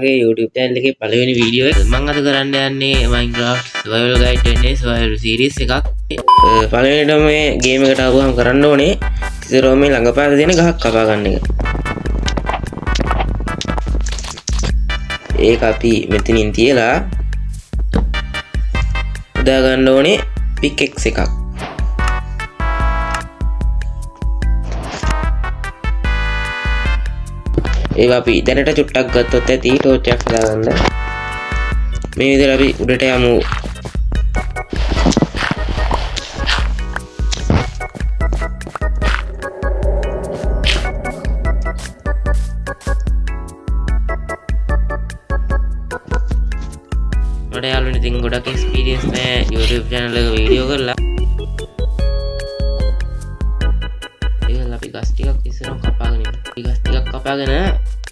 මගේ YouTube channel එකේ පළවෙනි වීඩියෝ එක මම අද කරන්න යන්නේ Minecraft survival guide වෙන්නේ survival series එකක්. පළවෙනිට මේ ගේම් එකට ආවම කරන්න ඕනේ ඉතින් මේ ළඟපාත දෙන ගහක් කපා ගන්න එක. ඒක අපි මෙතනින් තියලා හදා ගන්න ඕනේ pickaxe එකක්. ඒක අපි දැනට චුට්ටක් ගත්තොත් ඇති ටෝච් එකක් හදාගන්න. මේ විදිහට අපි උඩට යමු. මට යාළුවනේ ඉතින් ගොඩක් එක්ස්පීරියන්ස් නෑ YouTube channel එක වීඩියෝ කරලා. ඒකල අපි ගස් ටිකක් ඉස්සරහම කපාගෙන ඉන්න. ගස් ටිකක් කපාගෙන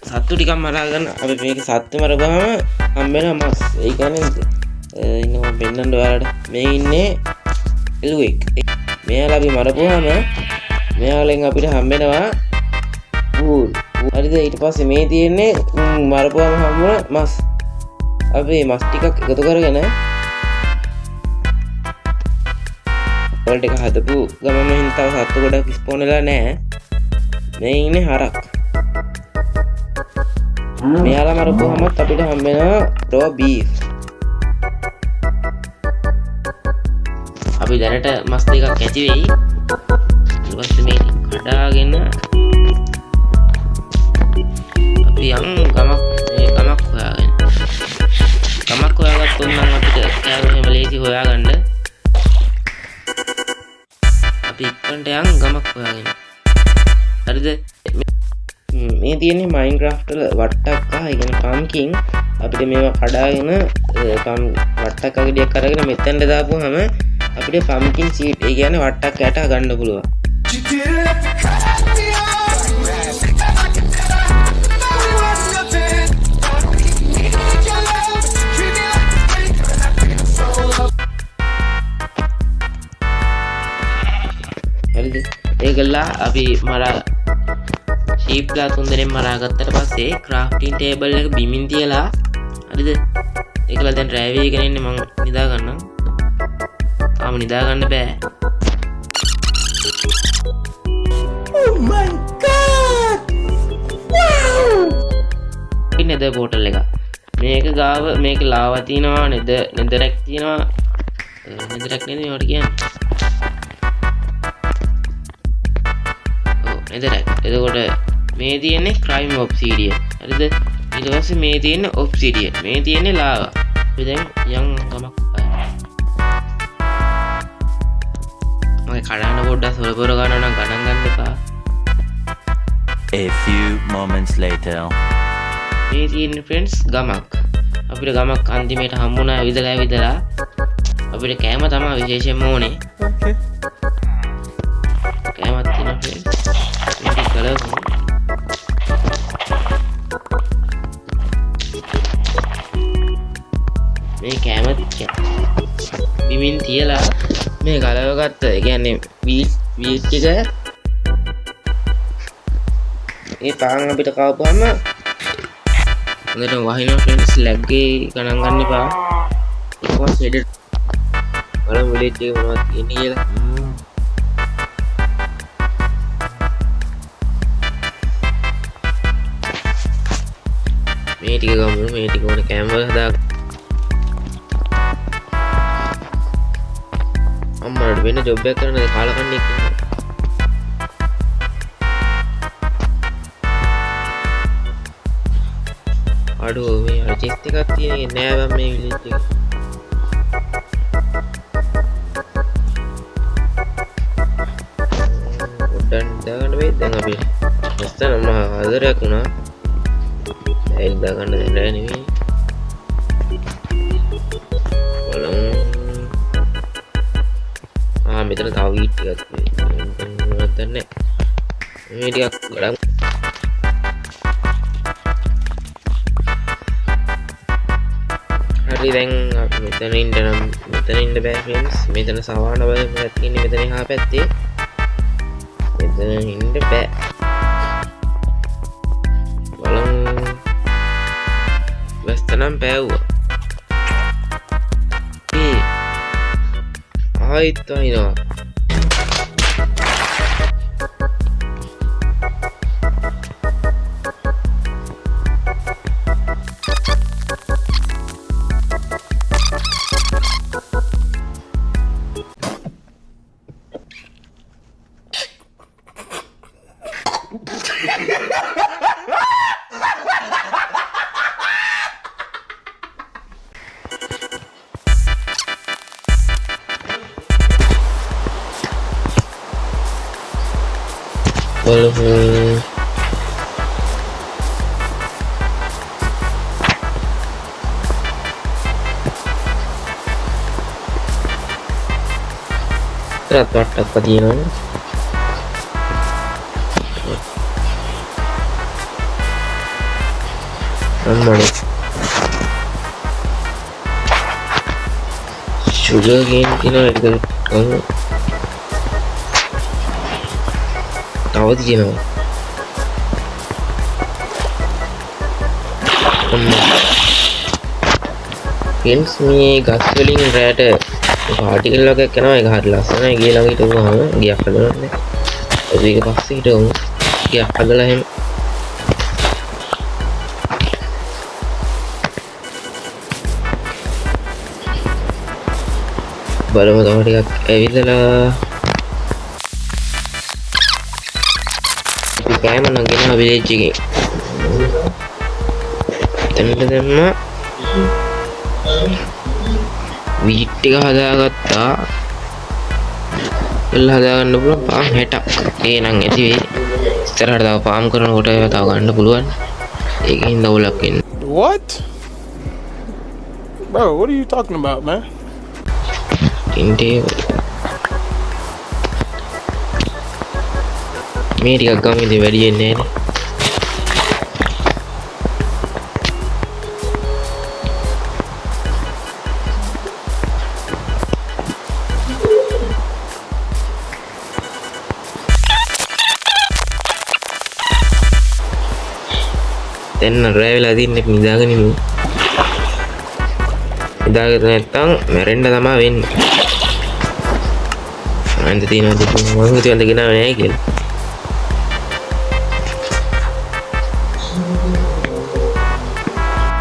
සත්තු ටිකක් මරාගෙන අපි මේක සත්තු මරගම හම්බෙන මස්. ඒ කියන්නේ ඉන්නවා බෙන්නන්න ඔයාලට. මේ ඉන්නේ එළුවෙක්. මෙයාලා අපි මරපුවාම මෙයාලෙන් අපිට හම්බෙනවා වූල්. හරිද? ඊට පස්සේ මේ තියෙන්නේ මරපුවාම හම්බුන මස්. අපි මස් ටිකක් එකතු කරගෙන වලට එක හදපු ගමම හින් තව සත්තු ගොඩක් ස්පෝන් වෙලා නැහැ. මේ ඉන්නේ හරක්. මෙයාලා මරපුවාමත් අපිට හම්බෙනවා raw beef. අපි දැනට මස් දෙකක් ඇති වෙයි. ඊට පස්සේ මේ කඩාගෙන අපි යම් ගමක් හොයාගෙන. ගමක් හොයාගත්තොත් නම් අපිට කෑම ලේසි හොයාගන්න. අපි ඉක්මනට යම් ගමක් හොයාගෙන. හරිද? මේ තියෙන්නේ Minecraft වල වට්ටක්ක, ඒ කියන්නේ pumpkin. අපිට මේවා කඩාගෙන වට්ටක්ක ගෙඩියක් අරගෙන මෙතෙන්ට දාපුවාම අපිට pumpkin seed, ඒ කියන්නේ වට්ටක්ක යට ගන්න පුළුවන්. හරිද? ඒකලා අපි ෂීප්ලා 3 දෙනෙක් මරා ගත්තට පස්සේ crafting table එක බිමින් තියලා, හරිද? ඒකලා දැන් රෑ වේගෙන ඉන්නේ. මම නිදා ගන්නම්. තාම නිදා ගන්න බෑ. Oh my god! Wow! ඉන්නේද පෝටල් එක. මේක ගාව මේක ලාවා තියනවා නේද? නෙදරක් තියනවා. නෙදරක් නේද මේවට කියන්නේ? ඔව් නෙදරක්. එතකොට මේ තියෙන්නේ crime obsidian. හරිද? ඊට පස්සේ මේ තියෙන්නේ obsidian. මේ තියෙන්නේ lava. අපි දැන් යම් ගමක් මම කඩන පොඩ්ඩක් සොරපොර ගන්න නම් ගණන් ගන්න එපා. A few moments later. මේ තියෙන්නේ friends ගමක්. අපිට ගමක් අන්තිමේට හම්බුණා විදලා. අපිට කෑම තමයි විශේෂයෙන්ම ඕනේ. Okay. කෑමක් තියෙනවා friends. මේක කලවමු. මේ කෑමත් බිමින් තියලා මේ ගලව ගත්ත, ඒ කියන්නේ වීල් ටික ඒ තාන් අපිට කවපුවම හොඳට වහිනවා ෆ්‍රෙන්ඩ්ස්. ලැග් ගේ ගණන් ගන්න එපා. ඊපස් හෙඩ් බලමු විලේජ් එකේ මොනවද තියෙන්නේ කියලා. මේ ටික ගමු. මේ ටික ඕනේ කෑම වල හදා. අම්මට වෙන ජොබ් එකක් කරන්න කාලකන්ණියෙක් ඉන්නවා. අඩෝ මේ චෙස්ට් එකක් තියෙන්නේ නෑ බම් මේ විලේජ් එක. උඩන් දාගන්න වෙයි. දැන් අපි නැස්තන මහා ආදරයක් වුණා. ඇයි දාගන්න දෙන්නේ නෙවෙයි. මෙතන තව වීට් ටිකක් මොනවද දන්නේ. මේ ටිකක් ගොඩක් හරි. දැන් මෙතන ඉන්න බෑ ෆ්‍රෙන්ඩ්ස්. මෙතන සවාන බලන්න තියෙන්නේ මෙතන එහා පැත්තේ. මෙතන ඉන්න බෑ. බලමු. වැස්සනම් පෑව්වා. ආයිත් වහිනවා. Walaupun rata-rata kadian sugar cane kena edukkan kamu tahu tidak games මේ ගස් වලින් රැට පාටිකල් එකක් කරනවා ඒක හරි ලස්සනයි ගේ ළඟ හිටවුවාම ගියක් හදනවානේ ඒක පස්සේ හිටවමු ගියක් හදලා එහෙම බලමු තව ටිකක් ඇවිදලා අපි කෑම නම් ගෙනවා විලේජ් එකේ එතනට දැම්මා වීට් ටික හදාගත්තා එල්ල හදාගන්න පුළුවන් පාම් 60ක් ඒ නම් ඇති වෙයි ඉස්සරහට තව පාම් කරනකොට ඒවා තව ගන්න පුළුවන් ඒකෙන් දවුලක් වෙන්න What? Bro, what are you talking about, man? ඉන්ටේ මේ ටිකක් ගමු ඉතින් වැඩි වෙන්නේ නැහැ නේ දැන් රෑ වෙලා තින්නේ නිදාගෙන ඉමු නිදාගෙන නැත්තම් මැරෙන්න තමයි වෙන්නේ අන්ත තියනවා දෙක මම හිතුවා ගෙනාවේ නැහැ කියලා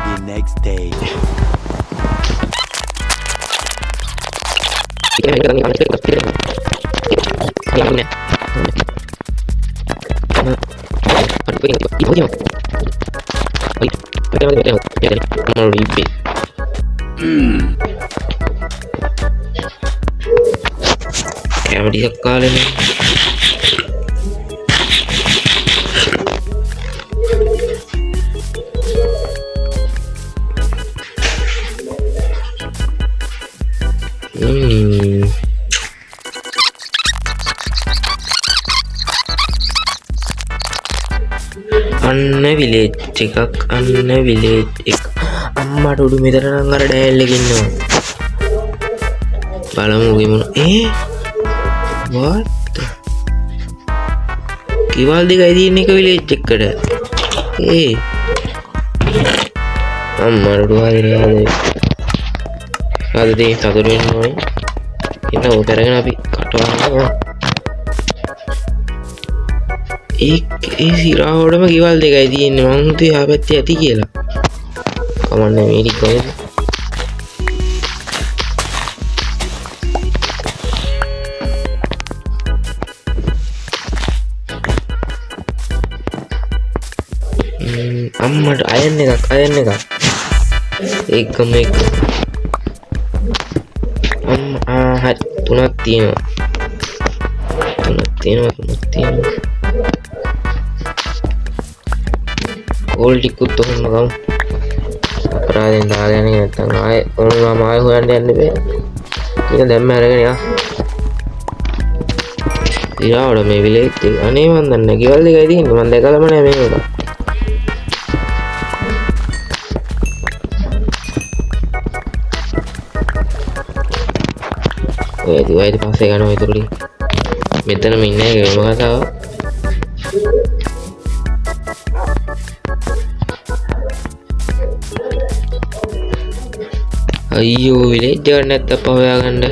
The next day. Kayak di sekali nih. Anne village එකක් අන්න village එක අම්මට උඩු මෙතන නම් අර ඩයල් එකේ ඉන්නවා බලමු ගෙමුණ what කිවල් දෙකයි තියෙන එක village එකට අම්මට උඩු හරියට ආද දෙයි සතුරු වෙන්න ඕනේ ඉන්න ඕක කරගෙන අපි කටවන්න ඒ සිරාවටම ගෙවල් දෙකයි තියෙන්නේ මං හිතුවේ ආ පැත්තේ ඇති කියලා. කමන්නේ මේ ටික කොහෙද? අම්මට අයන් එකක් ඒකම එක අම්මා හරි තුනක් තියෙනවා ඕල් ටිකුත් තෝරන්න ගමු අපරාධෙන් දාගෙන නැත්තම් ආයෙ ඕනම ආයෙ හොයන්න යන්න බෑ ඒක දැම්ම අරගෙන යා ඊළාවට මේ විලේජ් එක අනේ මන් දන්නේ ගෙවල් දෙකයි තියෙන්නේ මන් දැකලම නෑ මේක ඔය දිවයිද පස්සේ ගන්න ඔය තුරුලි මෙතනම ඉන්නේ ඒක වෙනම කතාවක් අයියෝ විලේජ් එක නැත්තම් හොයාගන්න.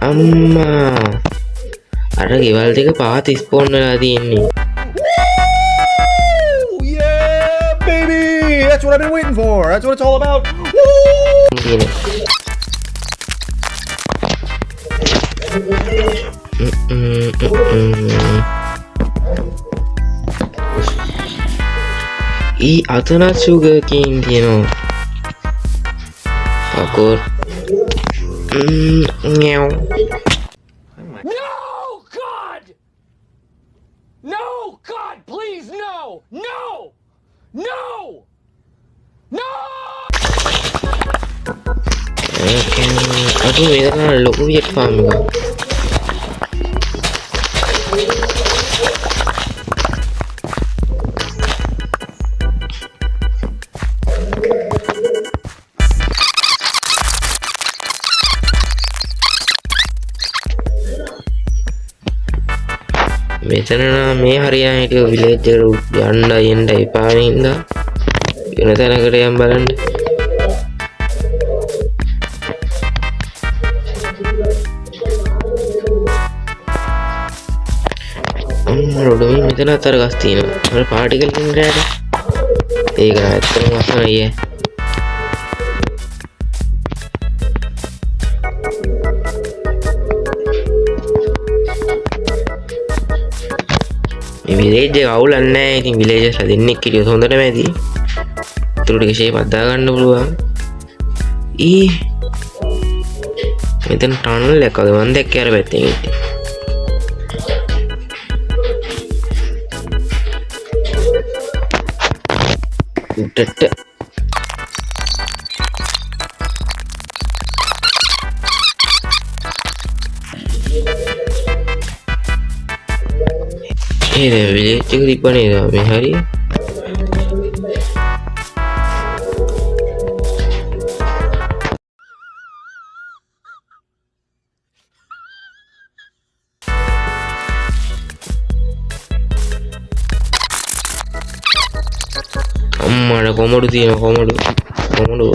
අම්මා අර ගෙවල් දෙක පාත් ස්පෝන් වෙලා තියෙන්නේ. Yeah, baby! That's what I've been waiting for. That's what it's all about. අතන sugar cane තියෙනවා. අකෝර් No, God! No, God, please, no! No! No! No! Aku memang loko viet farm ka. මෙතන මේ හරියන හිටිය විලේජ් එකට යන්න එන්න එපා නේද? වෙන තැනකට යම් බලන්න. රොඩුමින් මෙතන අතර ගස් තියෙනවා. අර පාටිකල් ඉන්නරට. ඒක ඇත්තටම අසනයි. විලේජ් එක අවුලක් නැහැ. ඉතින් විලේජර්ස්ලා දෙන්නෙක් හිටියොත් හොඳටම ඇති. ඒතර ටික ෂේප් අදා ගන්න පුළුවන්. මෙතන ටනල් එකක් වගේ මම දැක්කේ අර පැත්තෙන් ඉන්නේ. උඩට විලේජ් එක තිබ්බ නේද මේ හරිය අම්මඩ කොමඩු තියෙනවා කොමඩු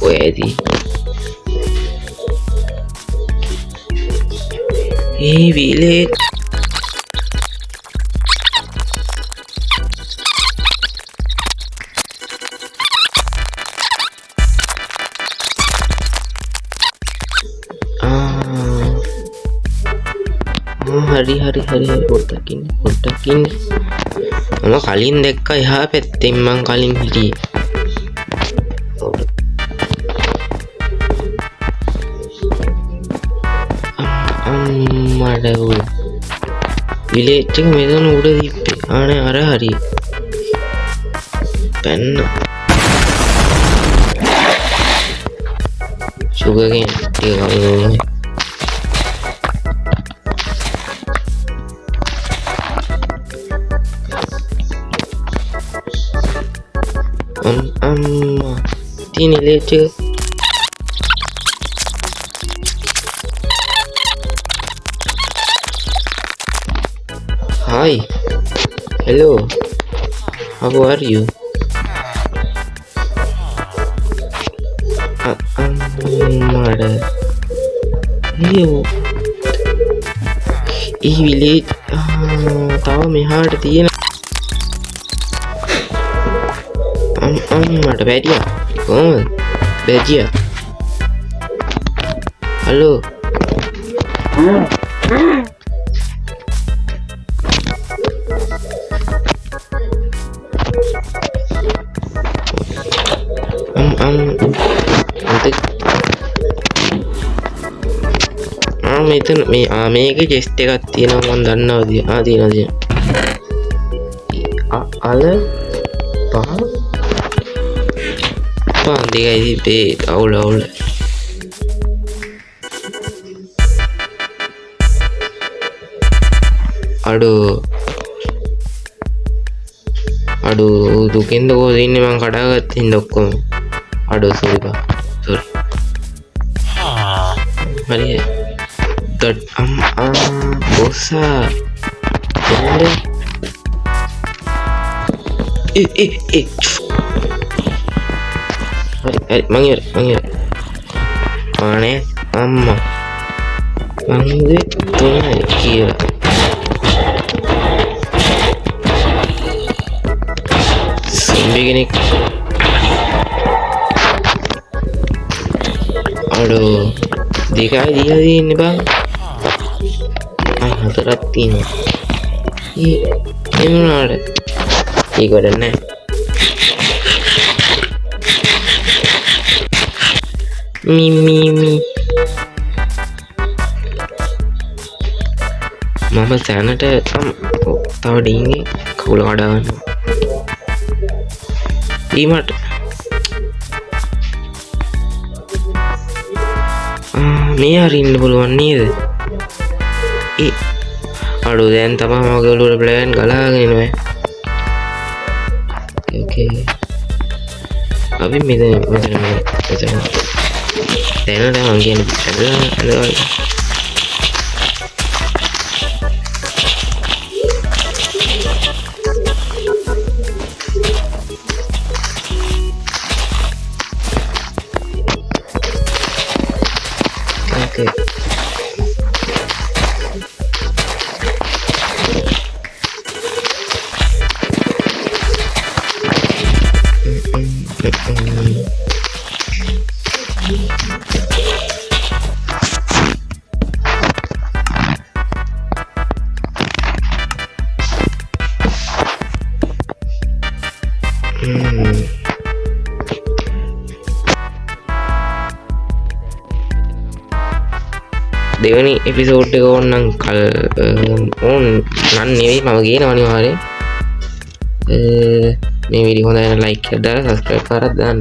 ඔයදී village hari පොඩ්ඩක් ඉන්න මම කලින් දැක්කා එහා පැත්තෙන් මං කලින් හිටියේ අම්මඩ විලේජ් එක මෙතන උඩ තිබ්බේ ආනේ අර හරිය පැන්න sugar cane ටික ගන්න අම්මා තියෙන විලේජ් එක Hi. Hello. How are you? Mada. Ayo. Village. Tahu mehad තියෙන. මට බැටියා. කොහොමද? බැටියා. Hello. මෙතන මේකේ chest එකක් තියෙනවා මම දන්නවා තියෙනවා අල පාන් දෙකයි තිබේ අවුල අඩු දුකින්ද කොහොමද ඉන්නේ මං කඩාගත්ත හින්දා ඔක්කොම අඩු sorry බොස්සා හරි මං ආනේ අම්මා මංගේ තුනයි කියලා සම්බි කෙනෙක් අඩෝ දෙකයි දීලා තියෙන්නේ බං හතරක් තියෙනවා ඒ මොනවාද ඒක වැඩ නැහැ මී මම සෑනට තව ඩීන්ගේ කකුල කඩාගන්න ඊමට මේ හරින්න පුළුවන් නේද ඒ අඩු දැන් තමා මගේ ඔළුවට ප්ලෑන් ගලාගෙන එනවා ඕකේ අපි මෙතන දැනට මං කියන්නේ okay දෙවනි එපිසෝඩ් එක ඕන්නම් ඕන් නන් නෙවෙයි මම කියනවා අනිවාර්යෙන් මේ වීඩියෝ හොඳයි නම් ලයික් එකක් දාලා සබ්ස්ක්‍රයිබ් කරලා දාන්න